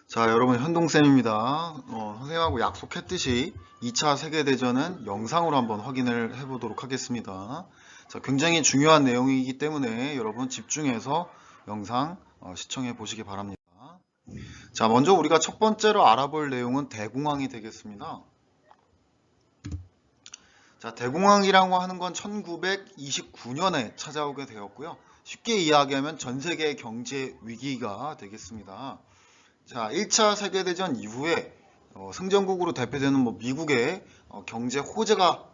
자, 여러분 현동쌤입니다. 선생님하고 약속했듯이 2차 세계대전은 영상으로 한번 확인을 해보도록 하겠습니다. 자, 굉장히 중요한 내용이기 때문에 여러분 집중해서 영상 시청해 보시기 바랍니다. 자, 먼저 우리가 첫 번째로 알아볼 내용은 대공황이 되겠습니다. 자, 대공황이라고 하는 건 1929년에 찾아오게 되었고요. 쉽게 이야기하면 전 세계 경제 위기가 되겠습니다. 자, 1차 세계대전 이후에 승전국으로 대표되는 미국의 경제 호재가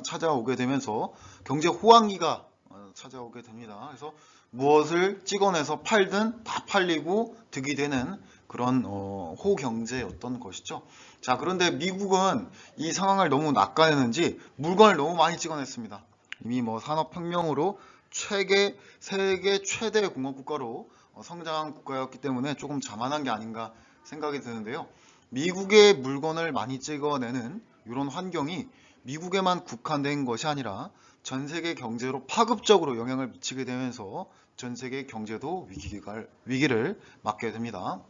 찾아오게 되면서 경제 호황기가 찾아오게 됩니다. 그래서 무엇을 찍어내서 팔든 다 팔리고 득이 되는 그런 호경제였던 것이죠. 자, 그런데 미국은 이 상황을 너무 낚아내는지 물건을 너무 많이 찍어냈습니다. 이미 산업혁명으로 세계 최대 공업국가로 성장한 국가였기 때문에 조금 자만한 게 아닌가 생각이 드는데요. 미국의 물건을 많이 찍어내는 이런 환경이 미국에만 국한된 것이 아니라 전 세계 경제로 파급적으로 영향을 미치게 되면서 전 세계 경제도 위기를 맞게 됩니다.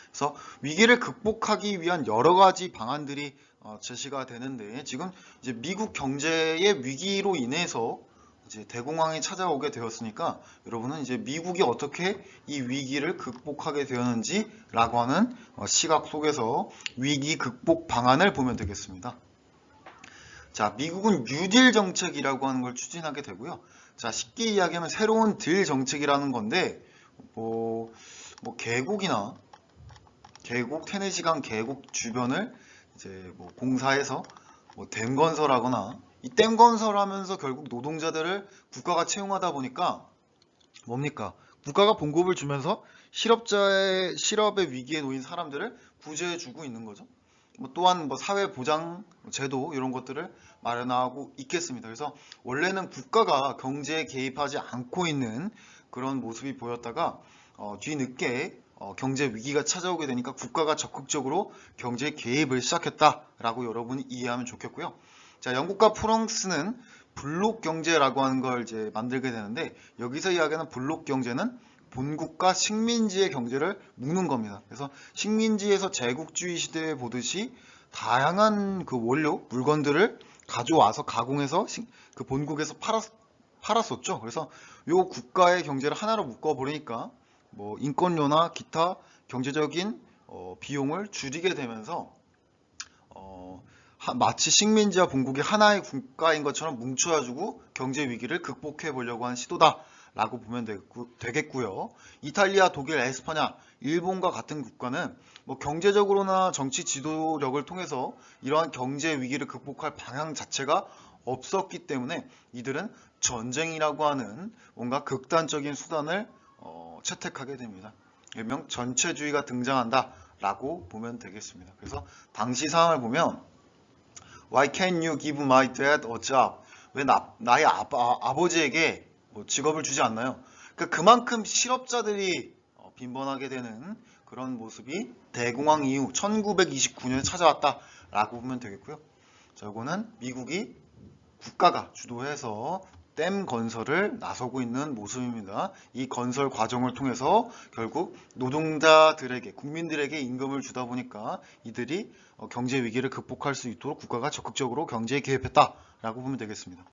그래서 위기를 극복하기 위한 여러 가지 방안들이 제시가 되는데 지금 이제 미국 경제의 위기로 인해서 이제 대공황이 찾아오게 되었으니까 여러분은 이제 미국이 어떻게 이 위기를 극복하게 되었는지라고 하는 시각 속에서 위기 극복 방안을 보면 되겠습니다. 자, 미국은 뉴딜 정책이라고 하는 걸 추진하게 되고요. 자, 쉽게 이야기하면 새로운 딜 정책이라는 건데 계곡이나 테네시강 계곡 주변을 이제 공사해서 댐 건설하거나 이 댐 건설하면서 결국 노동자들을 국가가 채용하다 보니까 뭡니까? 국가가 봉급을 주면서 실업의 위기에 놓인 사람들을 구제해주고 있는 거죠. 또한 사회보장 제도 이런 것들을 마련하고 있겠습니다. 그래서 원래는 국가가 경제에 개입하지 않고 있는 그런 모습이 보였다가 뒤늦게 경제 위기가 찾아오게 되니까 국가가 적극적으로 경제 개입을 시작했다라고 여러분이 이해하면 좋겠고요. 자, 영국과 프랑스는 블록 경제라고 하는 걸 이제 만들게 되는데 여기서 이야기하는 블록 경제는 본국과 식민지의 경제를 묶는 겁니다. 그래서 식민지에서 제국주의 시대에 보듯이 다양한 그 원료, 물건들을 가져와서 가공해서 그 본국에서 팔았었죠. 그래서 요 국가의 경제를 하나로 묶어버리니까 인건료나 기타 경제적인 비용을 줄이게 되면서 마치 식민지와 본국이 하나의 국가인 것처럼 뭉쳐가지고 경제 위기를 극복해 보려고 한 시도다라고 보면 되겠고요. 이탈리아, 독일, 에스파냐, 일본과 같은 국가는 경제적으로나 정치 지도력을 통해서 이러한 경제 위기를 극복할 방향 자체가 없었기 때문에 이들은 전쟁이라고 하는 뭔가 극단적인 수단을 채택하게 됩니다. 일명 전체주의가 등장한다라고 보면 되겠습니다. 그래서 당시 상황을 보면 Why can't you give my dad a job? 왜 나의 아버지에게 직업을 주지 않나요? 그만큼 실업자들이 빈번하게 되는 그런 모습이 대공황 이후 1929년에 찾아왔다라고 보면 되겠고요. 자, 이거는 미국이 국가가 주도해서 댐 건설을 나서고 있는 모습입니다. 이 건설 과정을 통해서 결국 노동자들에게, 국민들에게 임금을 주다 보니까 이들이 경제 위기를 극복할 수 있도록 국가가 적극적으로 경제에 개입했다라고 보면 되겠습니다.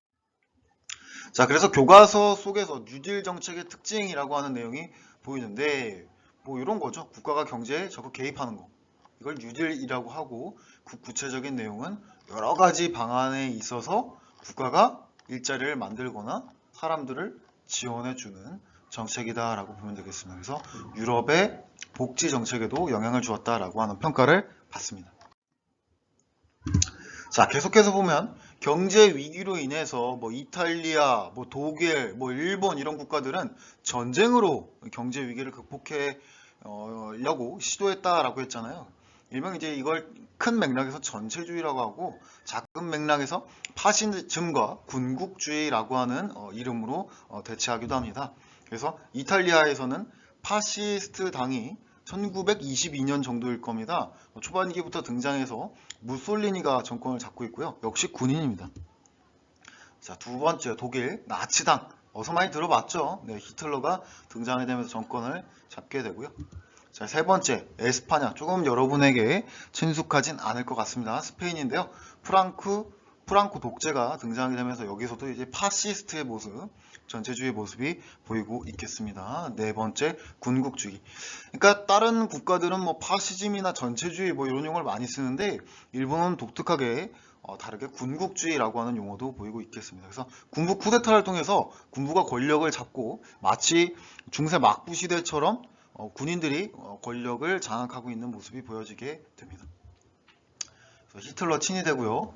자, 그래서 교과서 속에서 뉴딜 정책의 특징이라고 하는 내용이 보이는데 이런 거죠. 국가가 경제에 적극 개입하는 거. 이걸 뉴딜이라고 하고 그 구체적인 내용은 여러 가지 방안에 있어서 국가가 일자리를 만들거나 사람들을 지원해주는 정책이다라고 보면 되겠습니다. 그래서 유럽의 복지 정책에도 영향을 주었다라고 하는 평가를 받습니다. 자, 계속해서 보면 경제 위기로 인해서 이탈리아, 독일, 일본 이런 국가들은 전쟁으로 경제 위기를 극복하려고 시도했다라고 했잖아요. 일명 이제 이걸 큰 맥락에서 전체주의라고 하고 작은 맥락에서 파시즘과 군국주의라고 하는 이름으로 대체하기도 합니다. 그래서 이탈리아에서는 파시스트 당이 1922년 정도일 겁니다. 초반기부터 등장해서 무솔리니가 정권을 잡고 있고요. 역시 군인입니다. 자, 두 번째 독일 나치당. 어서 많이 들어봤죠? 네, 히틀러가 등장이 되면서 정권을 잡게 되고요. 자, 세 번째, 에스파냐. 조금 여러분에게 친숙하진 않을 것 같습니다. 스페인인데요. 프랑코 독재가 등장하게 되면서 여기서도 이제 파시스트의 모습, 전체주의 모습이 보이고 있겠습니다. 네 번째, 군국주의. 그러니까 다른 국가들은 뭐 파시즘이나 전체주의 뭐 이런 용어를 많이 쓰는데 일본은 독특하게 다르게 군국주의라고 하는 용어도 보이고 있겠습니다. 그래서 군부 쿠데타를 통해서 군부가 권력을 잡고 마치 중세 막부 시대처럼 군인들이 권력을 장악하고 있는 모습이 보여지게 됩니다. 그래서 히틀러 친위되고요.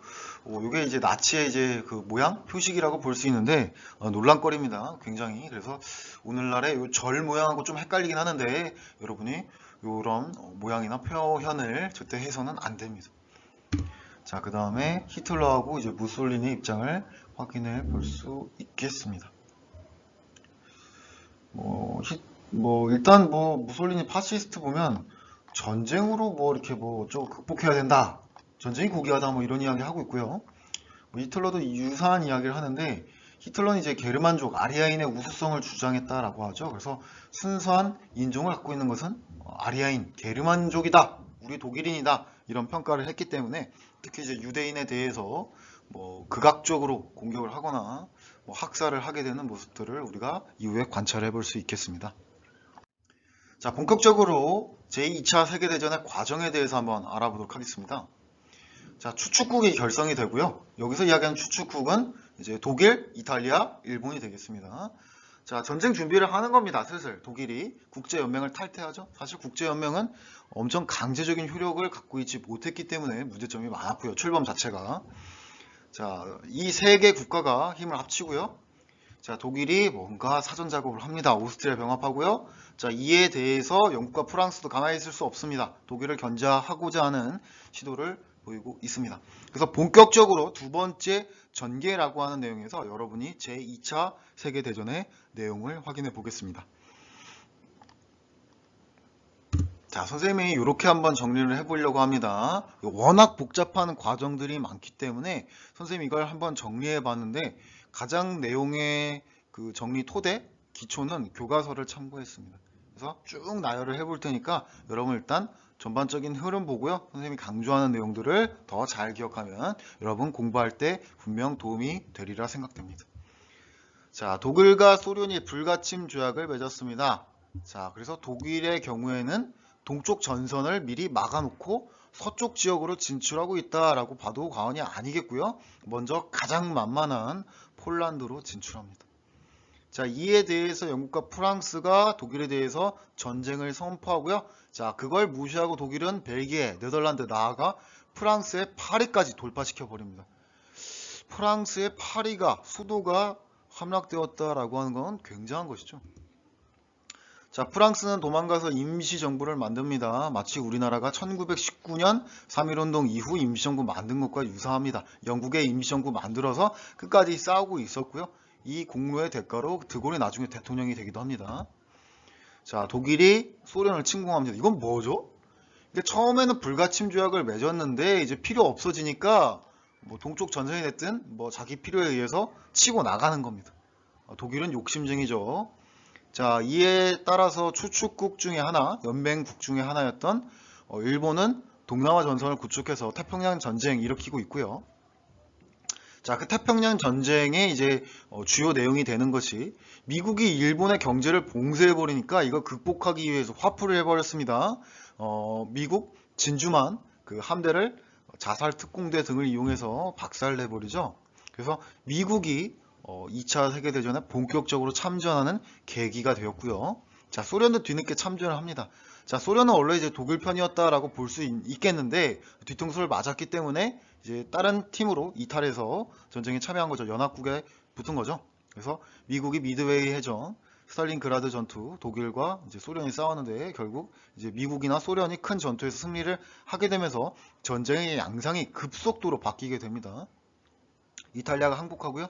이게 이제 나치의 이제 그 모양 표식이라고 볼 수 있는데 논란거리입니다. 굉장히. 그래서 오늘날의 요 절 모양하고 좀 헷갈리긴 하는데 여러분이 이런 모양이나 표현을 절대 해서는 안 됩니다. 자, 그 다음에 히틀러하고 이제 무솔리니 입장을 확인해 볼 수 있겠습니다. 일단 무솔리니 파시스트 보면 전쟁으로 이렇게 좀 극복해야 된다. 전쟁이 고귀하다 이런 이야기 하고 있고요. 히틀러도 유사한 이야기를 하는데 히틀러는 이제 게르만족 아리아인의 우수성을 주장했다라고 하죠. 그래서 순수한 인종을 갖고 있는 것은 아리아인 게르만족이다. 우리 독일인이다. 이런 평가를 했기 때문에 특히 이제 유대인에 대해서 극악적으로 공격을 하거나 학살을 하게 되는 모습들을 우리가 이후에 관찰해 볼 수 있겠습니다. 자, 본격적으로 제2차 세계대전의 과정에 대해서 한번 알아보도록 하겠습니다. 자, 추축국이 결성이 되고요. 여기서 이야기하는 추축국은 이제 독일, 이탈리아, 일본이 되겠습니다. 자, 전쟁 준비를 하는 겁니다. 슬슬 독일이 국제연맹을 탈퇴하죠. 사실 국제연맹은 엄청 강제적인 효력을 갖고 있지 못했기 때문에 문제점이 많았고요. 출범 자체가. 자, 이 세 개 국가가 힘을 합치고요. 자, 독일이 뭔가 사전 작업을 합니다. 오스트리아 병합하고요. 자, 이에 대해서 영국과 프랑스도 가만히 있을 수 없습니다. 독일을 견제하고자 하는 시도를 보이고 있습니다. 그래서 본격적으로 두 번째 전개라고 하는 내용에서 여러분이 제2차 세계대전의 내용을 확인해 보겠습니다. 자, 선생님이 이렇게 한번 정리를 해보려고 합니다. 워낙 복잡한 과정들이 많기 때문에 선생님이 이걸 한번 정리해 봤는데 가장 내용의 그 정리 토대, 기초는 교과서를 참고했습니다. 그래서 쭉 나열을 해볼 테니까 여러분 일단 전반적인 흐름 보고요. 선생님이 강조하는 내용들을 더 잘 기억하면 여러분 공부할 때 분명 도움이 되리라 생각됩니다. 자, 독일과 소련이 불가침 조약을 맺었습니다. 자, 그래서 독일의 경우에는 동쪽 전선을 미리 막아놓고 서쪽 지역으로 진출하고 있다라고 봐도 과언이 아니겠고요. 먼저 가장 만만한 폴란드로 진출합니다. 자, 이에 대해서 영국과 프랑스가 독일에 대해서 전쟁을 선포하고요. 자, 그걸 무시하고 독일은 벨기에, 네덜란드, 나아가 프랑스의 파리까지 돌파시켜 버립니다. 프랑스의 파리가 수도가 함락되었다라고 하는 건 굉장한 것이죠. 자, 프랑스는 도망가서 임시정부를 만듭니다. 마치 우리나라가 1919년 3.1운동 이후 임시정부 만든 것과 유사합니다. 영국의 임시정부 만들어서 끝까지 싸우고 있었고요. 이 공로의 대가로 드골이 나중에 대통령이 되기도 합니다. 자, 독일이 소련을 침공합니다. 이건 뭐죠? 이게 처음에는 불가침 조약을 맺었는데 이제 필요 없어지니까 동쪽 전선이 됐든 자기 필요에 의해서 치고 나가는 겁니다. 독일은 욕심쟁이죠. 자, 이에 따라서 추축국 중에 하나, 연맹국 중에 하나였던 일본은 동남아 전선을 구축해서 태평양 전쟁 일으키고 있고요. 자, 그 태평양 전쟁의 이제 주요 내용이 되는 것이 미국이 일본의 경제를 봉쇄해버리니까 이거 극복하기 위해서 화풀이를 해버렸습니다. 미국 진주만 그 함대를 자살 특공대 등을 이용해서 박살내버리죠. 그래서 미국이 2차 세계대전에 본격적으로 참전하는 계기가 되었고요. 자, 소련도 뒤늦게 참전을 합니다. 자, 소련은 원래 이제 독일 편이었다라고 볼 수 있겠는데 뒤통수를 맞았기 때문에 이제 다른 팀으로 이탈해서 전쟁에 참여한 거죠. 연합국에 붙은 거죠. 그래서 미국이 미드웨이 해전, 스탈린그라드 전투, 독일과 이제 소련이 싸웠는데 결국 이제 미국이나 소련이 큰 전투에서 승리를 하게 되면서 전쟁의 양상이 급속도로 바뀌게 됩니다. 이탈리아가 항복하고요.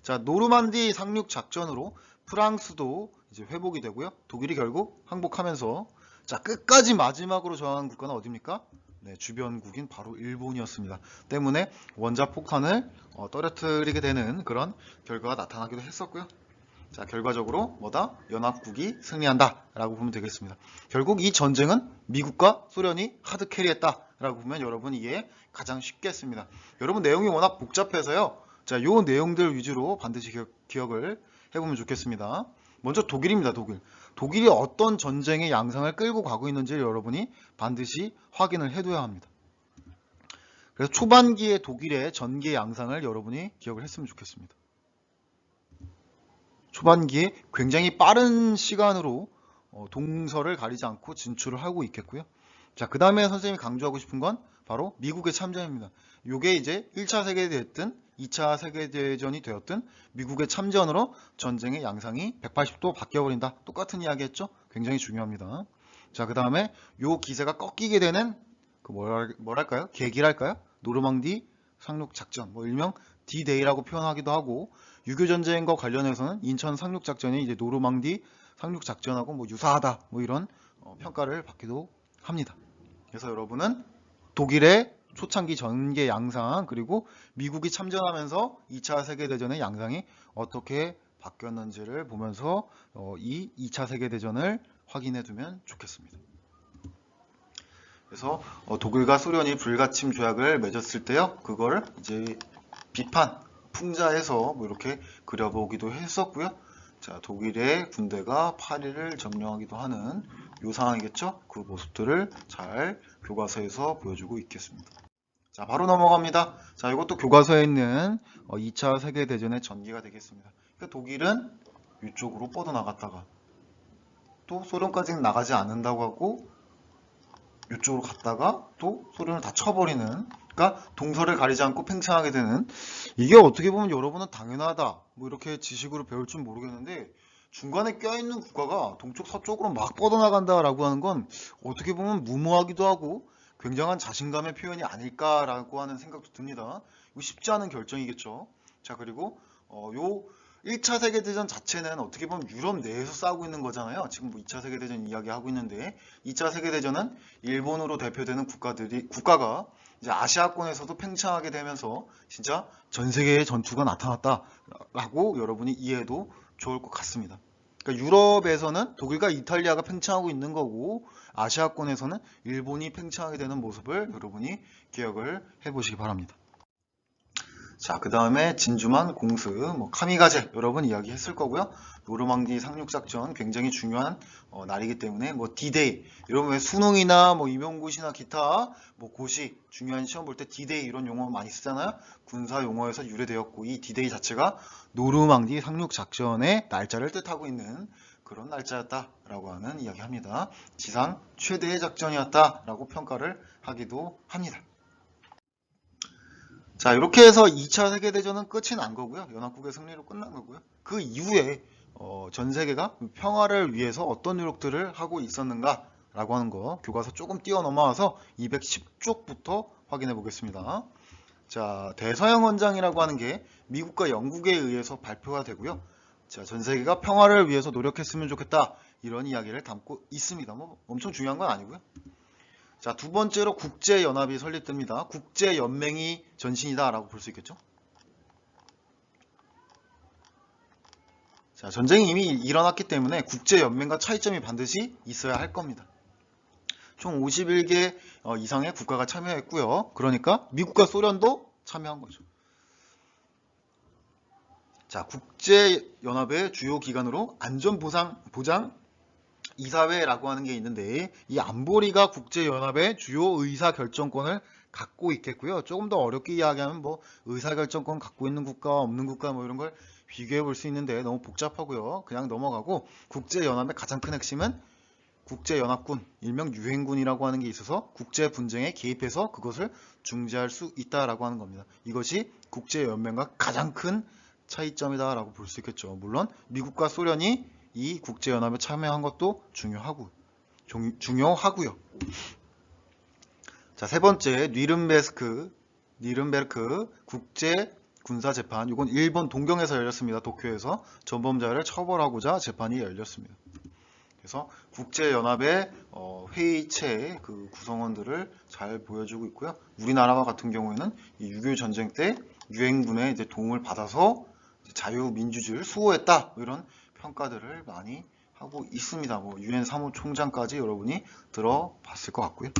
자, 노르만디 상륙 작전으로 프랑스도 이제 회복이 되고요. 독일이 결국 항복하면서 자, 끝까지 마지막으로 저항한 국가는 어디입니까? 네, 주변국인 바로 일본이었습니다. 때문에 원자폭탄을 떨어뜨리게 되는 그런 결과가 나타나기도 했었고요. 자, 결과적으로 뭐다? 연합국이 승리한다 라고 보면 되겠습니다. 결국 이 전쟁은 미국과 소련이 하드캐리했다 라고 보면 여러분 이해 가장 쉽겠습니다. 여러분 내용이 워낙 복잡해서요. 자, 요 내용들 위주로 반드시 기억을 해보면 좋겠습니다. 먼저 독일입니다. 독일이 어떤 전쟁의 양상을 끌고 가고 있는지 여러분이 반드시 확인을 해둬야 합니다. 그래서 초반기에 독일의 전개 양상을 여러분이 기억을 했으면 좋겠습니다. 초반기에 굉장히 빠른 시간으로 동서를 가리지 않고 진출을 하고 있겠고요. 자, 그 다음에 선생님이 강조하고 싶은 건 바로 미국의 참전입니다. 요게 이제 1차 세계대전, 2차 세계대전이 되었든 미국의 참전으로 전쟁의 양상이 180도 바뀌어버린다. 똑같은 이야기 했죠? 굉장히 중요합니다. 자, 그 다음에 요 기세가 꺾이게 되는 그 뭐랄까요? 계기랄까요? 노르망디 상륙작전, 뭐 일명 D-Day라고 표현하기도 하고, 유교전쟁과 관련해서는 인천 상륙작전이 이제 노르망디 상륙작전하고 뭐 유사하다, 뭐 이런 평가를 받기도 합니다. 그래서 여러분은 독일의 초창기 전개 양상, 그리고 미국이 참전하면서 2차 세계대전의 양상이 어떻게 바뀌었는지를 보면서 이 2차 세계대전을 확인해 두면 좋겠습니다. 그래서 독일과 소련이 불가침 조약을 맺었을 때요, 그걸 이제 비판, 풍자해서 뭐 이렇게 그려보기도 했었고요. 자, 독일의 군대가 파리를 점령하기도 하는 요 상황이겠죠? 그 모습들을 잘 교과서에서 보여주고 있겠습니다. 자, 바로 넘어갑니다. 자, 이것도 교과서에 있는 2차 세계대전의 전개가 되겠습니다. 그러니까 독일은 이쪽으로 뻗어나갔다가 또 소련까지는 나가지 않는다고 하고 이쪽으로 갔다가 또 소련을 다 쳐버리는, 그러니까 동서를 가리지 않고 팽창하게 되는, 이게 어떻게 보면 여러분은 당연하다 뭐 이렇게 지식으로 배울 줄 모르겠는데, 중간에 껴있는 국가가 동쪽 서쪽으로 막 뻗어나간다라고 하는 건 어떻게 보면 무모하기도 하고 굉장한 자신감의 표현이 아닐까라고 하는 생각도 듭니다. 이거 쉽지 않은 결정이겠죠. 자, 그리고 요 1차 세계대전 자체는 어떻게 보면 유럽 내에서 싸우고 있는 거잖아요. 지금 뭐 2차 세계대전 이야기하고 있는데, 2차 세계대전은 일본으로 대표되는 국가가 이제 아시아권에서도 팽창하게 되면서 진짜 전 세계의 전투가 나타났다라고 여러분이 이해해도 좋을 것 같습니다. 그러니까 유럽에서는 독일과 이탈리아가 팽창하고 있는 거고, 아시아권에서는 일본이 팽창하게 되는 모습을 여러분이 기억을 해보시기 바랍니다. 자, 그 다음에 진주만 공습, 뭐 카미가제 여러분 이야기했을 거고요. 노르망디 상륙작전 굉장히 중요한 날이기 때문에 뭐 D-Day, 여러분 왜 수능이나 뭐 임용고시나 기타 뭐 고시 중요한 시험 볼 때 D-Day 이런 용어 많이 쓰잖아요. 군사 용어에서 유래되었고, 이 D-Day 자체가 노르망디 상륙작전의 날짜를 뜻하고 있는 그런 날짜였다라고 하는 이야기합니다. 지상 최대의 작전이었다라고 평가를 하기도 합니다. 자, 이렇게 해서 2차 세계대전은 끝이 난 거고요. 연합국의 승리로 끝난 거고요. 그 이후에 전 세계가 평화를 위해서 어떤 노력들을 하고 있었는가 라고 하는 거 교과서 조금 뛰어넘어와서 210쪽부터 확인해 보겠습니다. 자, 대서양원장이라고 하는 게 미국과 영국에 의해서 발표가 되고요. 자, 전 세계가 평화를 위해서 노력했으면 좋겠다, 이런 이야기를 담고 있습니다. 뭐 엄청 중요한 건 아니고요. 자, 두 번째로 국제연합이 설립됩니다. 국제연맹이 전신이다 라고 볼 수 있겠죠. 자, 전쟁이 이미 일어났기 때문에 국제연맹과 차이점이 반드시 있어야 할 겁니다. 총 51개 이상의 국가가 참여했고요. 그러니까 미국과 소련도 참여한 거죠. 자, 국제연합의 주요 기관으로 안전보장 이사회라고 하는 게 있는데, 이 안보리가 국제연합의 주요 의사결정권을 갖고 있겠고요. 조금 더 어렵게 이야기하면 뭐 의사결정권 갖고 있는 국가, 없는 국가 뭐 이런 걸 비교해 볼 수 있는데 너무 복잡하고요. 그냥 넘어가고, 국제연합의 가장 큰 핵심은 국제연합군, 일명 유엔군이라고 하는 게 있어서 국제 분쟁에 개입해서 그것을 중재할 수 있다라고 하는 겁니다. 이것이 국제연맹과 가장 큰 차이점이다라고 볼 수 있겠죠. 물론 미국과 소련이 이 국제연합에 참여한 것도 중요하고요. 자, 세 번째, 뉘른베르크 국제 군사재판. 이건 일본 동경에서 열렸습니다. 도쿄에서 전범자를 처벌하고자 재판이 열렸습니다. 그래서 국제연합의 회의체 그 구성원들을 잘 보여주고 있고요. 우리나라와 같은 경우에는 이 6.25 전쟁 때 유엔군의 이제 도움을 받아서 자유민주주의를 수호했다, 이런 평가들을 많이 하고 있습니다. 뭐 유엔 사무총장까지 여러분이 들어봤을 것 같고요.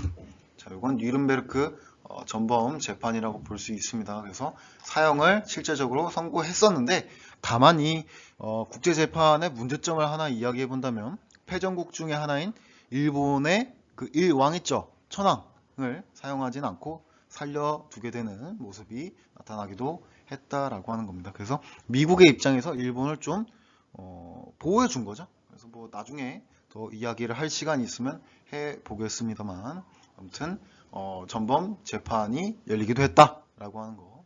자, 이건 뉘른베르크 전범 재판이라고 볼 수 있습니다. 그래서 사형을 실제적으로 선고했었는데, 다만 이 국제재판의 문제점을 하나 이야기해 본다면, 패전국 중에 하나인 일본의 그 일왕 있죠, 천황을 사용하진 않고 살려두게 되는 모습이 나타나기도 했다라고 하는 겁니다. 그래서 미국의 입장에서 일본을 좀 보호해 준 거죠. 그래서 뭐 나중에 더 이야기를 할 시간이 있으면 해 보겠습니다만, 아무튼 전범 재판이 열리기도 했다라고 하는 거.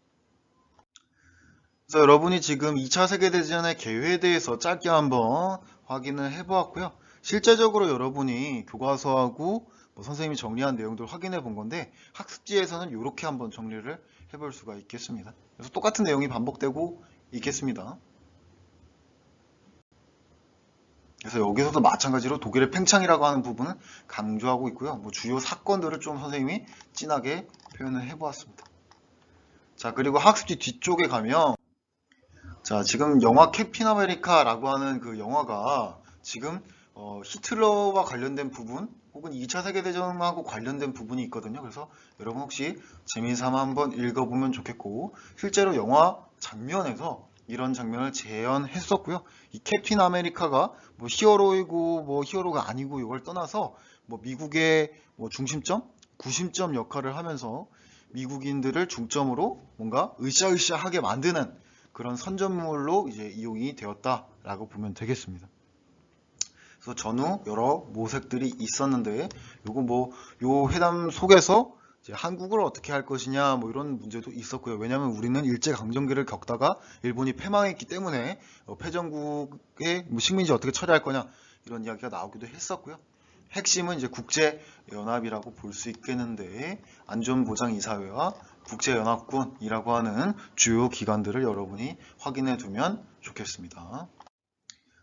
그래서 여러분이 지금 2차 세계대전의 개요에 대해서 짧게 한번 확인을 해보았고요. 실제적으로 여러분이 교과서하고 뭐 선생님이 정리한 내용들 확인해 본 건데, 학습지에서는 이렇게 한번 정리를 해볼 수가 있겠습니다. 그래서 똑같은 내용이 반복되고 있겠습니다. 그래서 여기서도 마찬가지로 독일의 팽창이라고 하는 부분은 강조하고 있고요. 뭐 주요 사건들을 좀 선생님이 진하게 표현을 해보았습니다. 자, 그리고 학습지 뒤쪽에 가면, 자, 지금 영화 캡틴 아메리카라고 하는 그 영화가 지금 히틀러와 관련된 부분 혹은 2차 세계대전하고 관련된 부분이 있거든요. 그래서 여러분 혹시 재미삼아 한번 읽어보면 좋겠고, 실제로 영화 장면에서 이런 장면을 재현했었고요. 이 캡틴 아메리카가 뭐 히어로이고 뭐 히어로가 아니고 이걸 떠나서 뭐 미국의 뭐 중심점, 구심점 역할을 하면서 미국인들을 중점으로 뭔가 으쌰으쌰하게 만드는 그런 선전물로 이제 이용이 되었다라고 보면 되겠습니다. 그래서 전후 여러 모색들이 있었는데, 요거 뭐 요 회담 속에서 이제 한국을 어떻게 할 것이냐 뭐 이런 문제도 있었고요. 왜냐하면 우리는 일제 강점기를 겪다가 일본이 패망했기 때문에 패전국의 뭐 식민지 어떻게 처리할 거냐 이런 이야기가 나오기도 했었고요. 핵심은 이제 국제연합이라고 볼 수 있겠는데, 안전보장이사회와 국제연합군이라고 하는 주요 기관들을 여러분이 확인해 두면 좋겠습니다.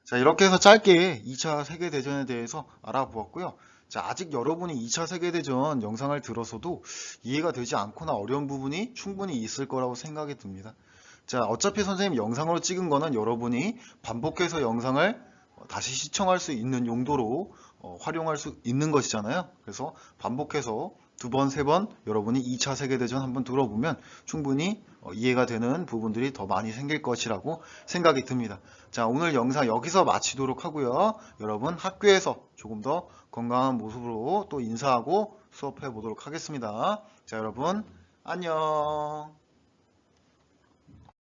자, 이렇게 해서 짧게 2차 세계대전에 대해서 알아보았고요. 자, 아직 여러분이 2차 세계대전 영상을 들어서도 이해가 되지 않거나 어려운 부분이 충분히 있을 거라고 생각이 듭니다. 자, 어차피 선생님 영상으로 찍은 거는 여러분이 반복해서 영상을 다시 시청할 수 있는 용도로 활용할 수 있는 것이잖아요. 그래서 반복해서 두 번, 세 번 여러분이 2차 세계대전 한번 들어보면 충분히 이해가 되는 부분들이 더 많이 생길 것이라고 생각이 듭니다. 자, 오늘 영상 여기서 마치도록 하고요. 여러분 학교에서 조금 더 건강한 모습으로 또 인사하고 수업해 보도록 하겠습니다. 자, 여러분 안녕.